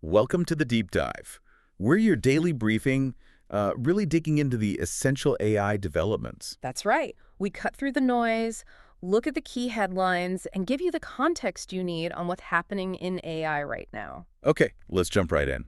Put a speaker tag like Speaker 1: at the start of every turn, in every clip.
Speaker 1: Welcome to the Deep Dive. We're your daily briefing, really digging into the essential AI developments.
Speaker 2: That's right. We cut through the noise, look at the key headlines, and give you the context you need on what's happening in AI right now.
Speaker 1: Okay, let's jump right in.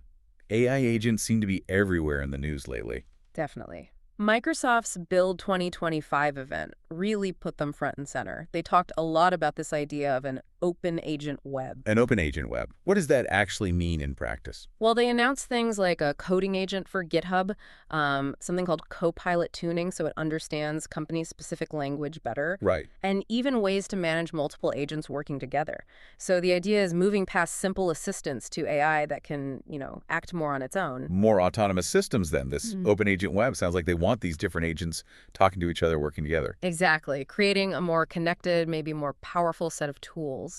Speaker 1: AI agents seem to be everywhere in the news lately.
Speaker 2: Definitely. Microsoft's Build 2025 event really put them front and center. They talked a lot about this idea of an open agent web.
Speaker 1: An open agent web. What does that actually mean in practice?
Speaker 2: Well, they announced things like a coding agent for GitHub, something called Copilot tuning so it understands company-specific language better,
Speaker 1: Right.
Speaker 2: and even ways to manage multiple agents working together. So the idea is moving past simple assistance to AI that can, act more on its own.
Speaker 1: More autonomous systems then. This open agent web sounds like they want these different agents talking to each other, working together.
Speaker 2: Exactly, creating a more connected, maybe more powerful set of tools.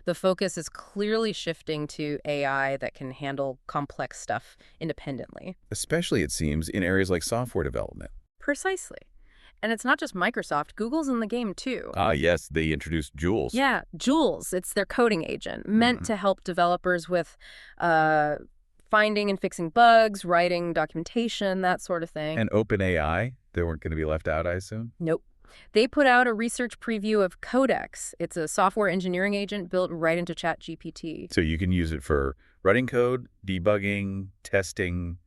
Speaker 2: The focus is clearly shifting to AI that can handle complex stuff independently.
Speaker 1: Especially, it seems, in areas like software development.
Speaker 2: Precisely. And it's not just Microsoft. Google's in the game, too.
Speaker 1: Ah, yes, they introduced Jules.
Speaker 2: Yeah, Jules. It's their coding agent, meant to help developers with finding and fixing bugs, writing documentation, that sort of thing.
Speaker 1: And OpenAI, they weren't going to be left out, I assume?
Speaker 2: Nope. They put out a research preview of Codex. It's a software engineering agent built right into ChatGPT.
Speaker 1: So you can use it for writing code, debugging, testing,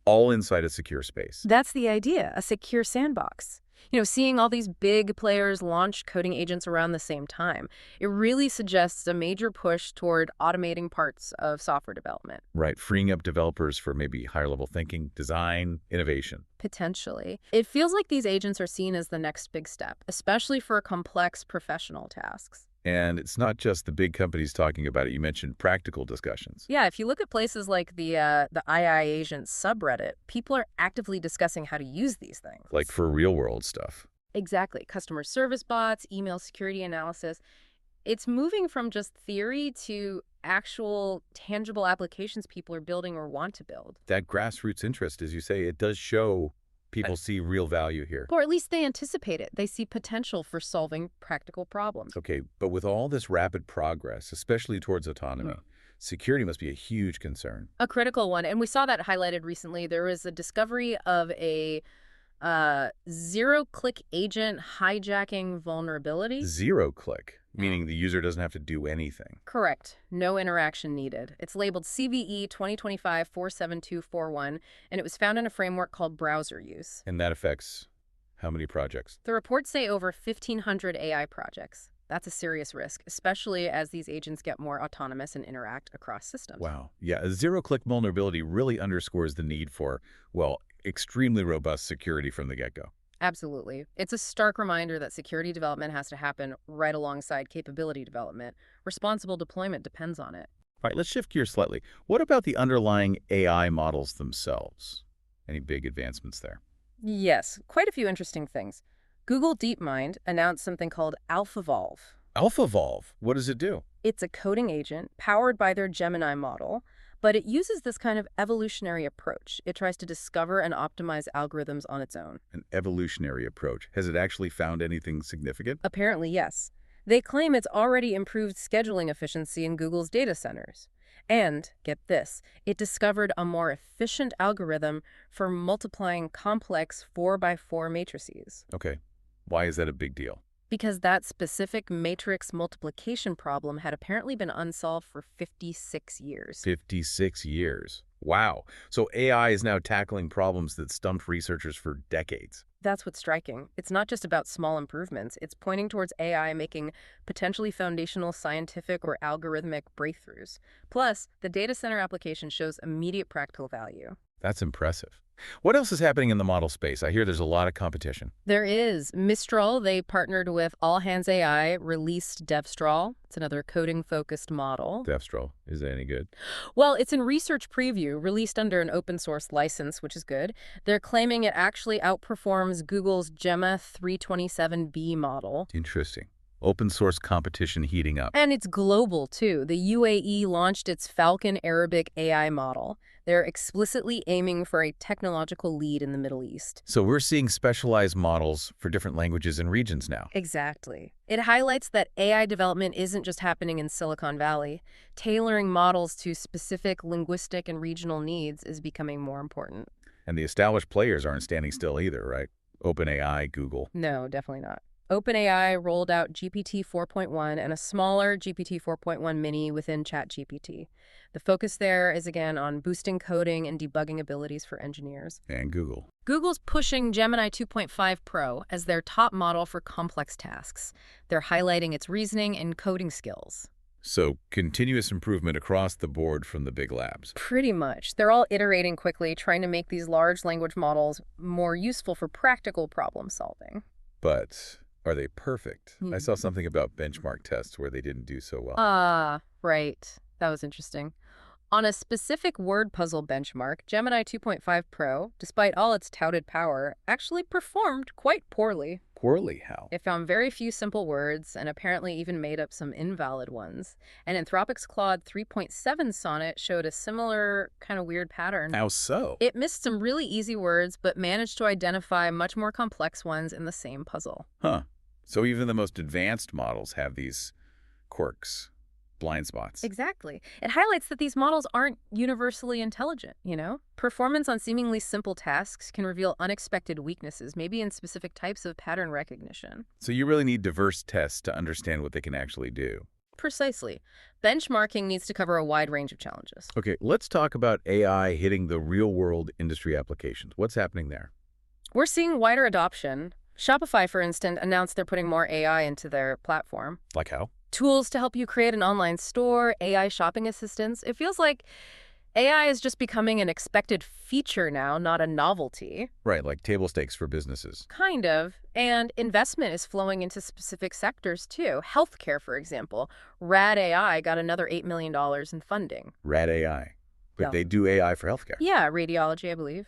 Speaker 1: all inside a secure space.
Speaker 2: That's the idea, a secure sandbox. Seeing all these big players launch coding agents around the same time, it really suggests a major push toward automating parts of software development.
Speaker 1: Right, freeing up developers for maybe higher-level thinking, design, innovation.
Speaker 2: Potentially. It feels like these agents are seen as the next big step, especially for complex professional tasks.
Speaker 1: And it's not just the big companies talking about it. You mentioned practical discussions.
Speaker 2: Yeah, if you look at places like the AI Agent subreddit, people are actively discussing how to use these things.
Speaker 1: Like for real-world stuff.
Speaker 2: Exactly. Customer service bots, email security analysis. It's moving from just theory to actual tangible applications people are building or want to build.
Speaker 1: That grassroots interest, as you say, it does show people see real value here.
Speaker 2: Or at least they anticipate it. They see potential for solving practical problems.
Speaker 1: Okay, but with all this rapid progress, especially towards autonomy, security must be a huge concern.
Speaker 2: A critical one. And we saw that highlighted recently. There was a discovery of a zero-click agent hijacking vulnerability.
Speaker 1: Zero-click, meaning the user doesn't have to do anything.
Speaker 2: Correct. No interaction needed. It's labeled CVE 2025-47241, and it was found in a framework called browser use.
Speaker 1: And that affects how many projects?
Speaker 2: The reports say over 1,500 AI projects. That's a serious risk, especially as these agents get more autonomous and interact across systems.
Speaker 1: Wow. Yeah, a zero-click vulnerability really underscores the need for, well, extremely robust security from the get-go.
Speaker 2: Absolutely. It's a stark reminder that security development has to happen right alongside capability development. Responsible deployment depends on it.
Speaker 1: All right, let's shift gears slightly. What about the underlying AI models themselves? Any big advancements there?
Speaker 2: Yes, quite a few interesting things. Google DeepMind announced something called AlphaVolve.
Speaker 1: AlphaVolve, what does it do?
Speaker 2: It's a coding agent powered by their Gemini model, but it uses this kind of evolutionary approach. It tries to discover and optimize algorithms on its own.
Speaker 1: An evolutionary approach. Has it actually found anything significant?
Speaker 2: Apparently, yes. They claim it's already improved scheduling efficiency in Google's data centers. And, get this, it discovered a more efficient algorithm for multiplying complex 4x4 matrices.
Speaker 1: Okay. Why is that a big deal?
Speaker 2: Because that specific matrix multiplication problem had apparently been unsolved for 56 years.
Speaker 1: 56 years. Wow. So AI is now tackling problems that stumped researchers for decades.
Speaker 2: That's what's striking. It's not just about small improvements. It's pointing towards AI making potentially foundational scientific or algorithmic breakthroughs. Plus, the data center application shows immediate practical value.
Speaker 1: That's impressive. What else is happening in the model space? I hear there's a lot of competition.
Speaker 2: There is. Mistral, they partnered with All Hands AI, released Devstral. It's another coding-focused model.
Speaker 1: Devstral, is that any good?
Speaker 2: Well, it's in research preview, released under an open-source license, which is good. They're claiming it actually outperforms Google's Gemma 327B model.
Speaker 1: Interesting. Open source competition heating up.
Speaker 2: And it's global, too. The UAE launched its Falcon Arabic AI model. They're explicitly aiming for a technological lead in the Middle East.
Speaker 1: So we're seeing specialized models for different languages and regions now.
Speaker 2: Exactly. It highlights that AI development isn't just happening in Silicon Valley. Tailoring models to specific linguistic and regional needs is becoming more important.
Speaker 1: And the established players aren't standing still either, right? OpenAI, Google.
Speaker 2: No, definitely not. OpenAI rolled out GPT 4.1 and a smaller GPT 4.1 mini within ChatGPT. The focus there is again on boosting coding and debugging abilities for engineers.
Speaker 1: And Google.
Speaker 2: Google's pushing Gemini 2.5 Pro as their top model for complex tasks. They're highlighting its reasoning and coding skills.
Speaker 1: So continuous improvement across the board from the big labs.
Speaker 2: Pretty much. They're all iterating quickly, trying to make these large language models more useful for practical problem solving.
Speaker 1: But are they perfect? I saw something about benchmark tests where they didn't do so well.
Speaker 2: Right. That was interesting. On a specific word puzzle benchmark, Gemini 2.5 Pro, despite all its touted power, actually performed quite poorly.
Speaker 1: Poorly how?
Speaker 2: It found very few simple words and apparently even made up some invalid ones. And Anthropic's Claude 3.7 sonnet showed a similar kind of weird pattern.
Speaker 1: How so?
Speaker 2: It missed some really easy words, but managed to identify much more complex ones in the same puzzle.
Speaker 1: Huh. So even the most advanced models have these quirks, blind spots.
Speaker 2: Exactly. It highlights that these models aren't universally intelligent, you know? Performance on seemingly simple tasks can reveal unexpected weaknesses, maybe in specific types of pattern recognition.
Speaker 1: So you really need diverse tests to understand what they can actually do.
Speaker 2: Precisely. Benchmarking needs to cover a wide range of challenges.
Speaker 1: Okay, let's talk about AI hitting the real-world industry applications. What's happening there?
Speaker 2: We're seeing wider adoption. Shopify, for instance, announced they're putting more AI into their platform.
Speaker 1: Like how?
Speaker 2: Tools to help you create an online store, AI shopping assistants. It feels like AI is just becoming an expected feature now, not a novelty.
Speaker 1: Right, like table stakes for businesses.
Speaker 2: Kind of. And investment is flowing into specific sectors, too. Healthcare, for example. Rad AI got another $8 million in funding.
Speaker 1: Rad AI. But
Speaker 2: Yeah.
Speaker 1: they do AI for healthcare.
Speaker 2: Yeah, radiology, I believe.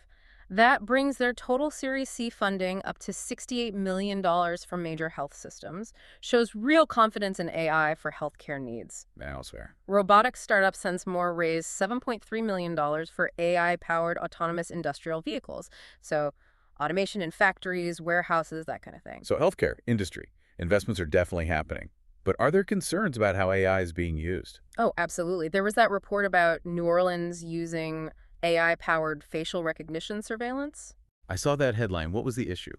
Speaker 2: That brings their total Series C funding up to $68 million from major health systems. Shows real confidence in AI for healthcare needs.
Speaker 1: Elsewhere.
Speaker 2: Robotics startup SenseMore raised $7.3 million for AI-powered autonomous industrial vehicles. So automation in factories, warehouses, that kind of thing.
Speaker 1: So healthcare, industry, investments are definitely happening. But are there concerns about how AI is being used?
Speaker 2: Oh, absolutely. There was that report about New Orleans using AI-powered facial recognition surveillance.
Speaker 1: I saw that headline. What was the issue?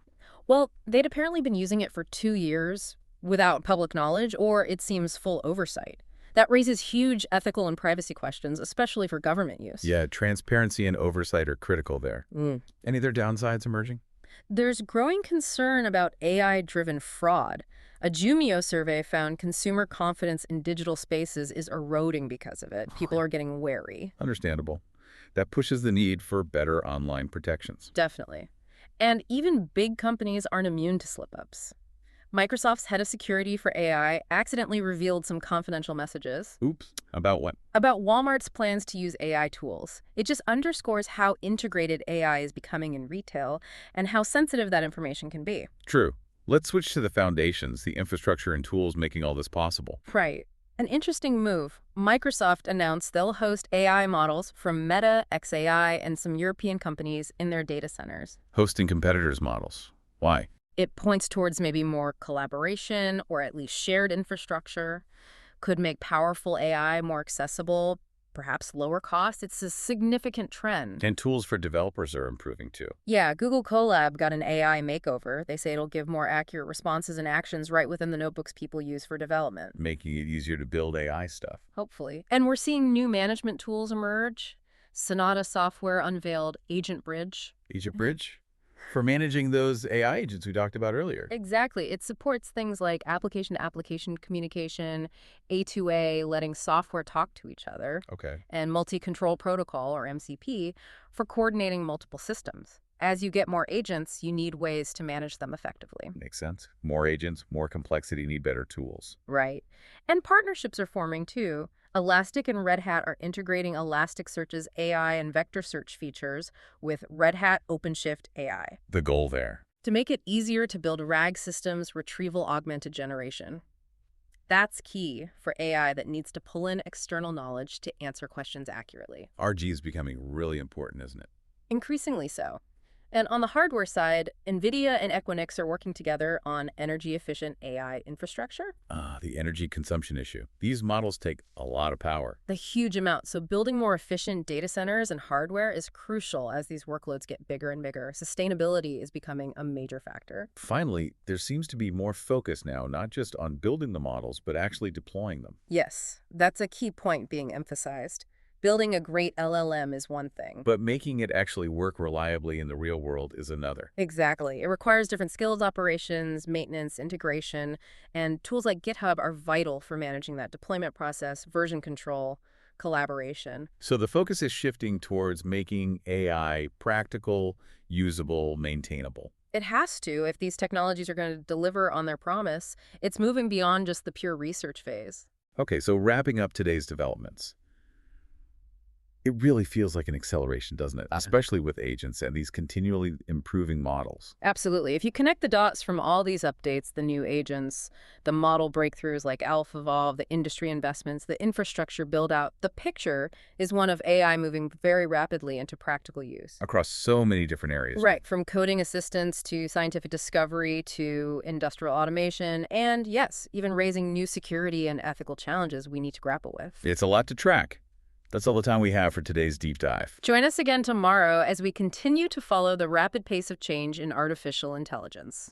Speaker 2: Well, they'd apparently been using it for 2 years without public knowledge, or it seems full oversight. That raises huge ethical and privacy questions, especially for government use.
Speaker 1: Yeah, transparency and oversight are critical there. Any other downsides emerging?
Speaker 2: There's growing concern about AI-driven fraud. A Jumio survey found consumer confidence in digital spaces is eroding because of it. People are getting wary.
Speaker 1: Understandable. That pushes the need for better online protections.
Speaker 2: Definitely. And even big companies aren't immune to slip-ups. Microsoft's head of security for AI accidentally revealed some confidential messages.
Speaker 1: Oops. About what?
Speaker 2: About Walmart's plans to use AI tools. It just underscores how integrated AI is becoming in retail and how sensitive that information can be.
Speaker 1: True. Let's switch to the foundations, the infrastructure and tools making all this possible.
Speaker 2: Right. An interesting move. Microsoft announced they'll host AI models from Meta, xAI, and some European companies in their data centers.
Speaker 1: Hosting competitors' models. Why?
Speaker 2: It points towards maybe more collaboration or at least shared infrastructure. Could make powerful AI more accessible, perhaps lower cost. It's a significant trend.
Speaker 1: And tools for developers are improving too.
Speaker 2: Yeah, Google Colab got an AI makeover. They say it'll give more accurate responses and actions right within the notebooks people use for development.
Speaker 1: Making it easier to build AI stuff.
Speaker 2: Hopefully. And we're seeing new management tools emerge. Sonata Software unveiled Agent Bridge.
Speaker 1: Agent Bridge? For managing those AI agents we talked about earlier.
Speaker 2: Exactly. It supports things like application-to-application communication, A2A, letting software talk to each other,
Speaker 1: Okay.
Speaker 2: and multi-control protocol, or MCP, for coordinating multiple systems. As you get more agents, you need ways to manage them effectively.
Speaker 1: Makes sense. More agents, more complexity, need better tools.
Speaker 2: Right. And partnerships are forming, too. Elastic and Red Hat are integrating Elasticsearch's AI and vector search features with Red Hat OpenShift AI
Speaker 1: The goal there.
Speaker 2: to make it easier to build RAG systems, retrieval augmented generation. That's key for AI that needs to pull in external knowledge to answer questions accurately.
Speaker 1: RG is becoming really important, isn't it?
Speaker 2: Increasingly so. And on the hardware side, NVIDIA and Equinix are working together on energy-efficient AI infrastructure.
Speaker 1: The energy consumption issue. These models take a lot of power.
Speaker 2: The huge amount. So building more efficient data centers and hardware is crucial as these workloads get bigger and bigger. Sustainability is becoming a major factor.
Speaker 1: Finally, there seems to be more focus now, not just on building the models, but actually deploying them.
Speaker 2: Yes, that's a key point being emphasized. Building a great LLM is one thing.
Speaker 1: But making it actually work reliably in the real world is another.
Speaker 2: Exactly. It requires different skills, operations, maintenance, integration, and tools like GitHub are vital for managing that deployment process, version control, collaboration.
Speaker 1: So the focus is shifting towards making AI practical, usable, maintainable.
Speaker 2: It has to if these technologies are going to deliver on their promise. It's moving beyond just the pure research phase.
Speaker 1: Okay, so wrapping up today's developments. It really feels like an acceleration, doesn't it? Especially with agents and these continually improving models.
Speaker 2: Absolutely. If you connect the dots from all these updates, the new agents, the model breakthroughs like AlphaVolve, the industry investments, the infrastructure build-out, the picture is one of AI moving very rapidly into practical use.
Speaker 1: Across so many different areas.
Speaker 2: Right, from coding assistance to scientific discovery to industrial automation, and yes, even raising new security and ethical challenges we need to grapple with.
Speaker 1: It's a lot to track. That's all the time we have for today's deep dive.
Speaker 2: Join us again tomorrow as we continue to follow the rapid pace of change in artificial intelligence.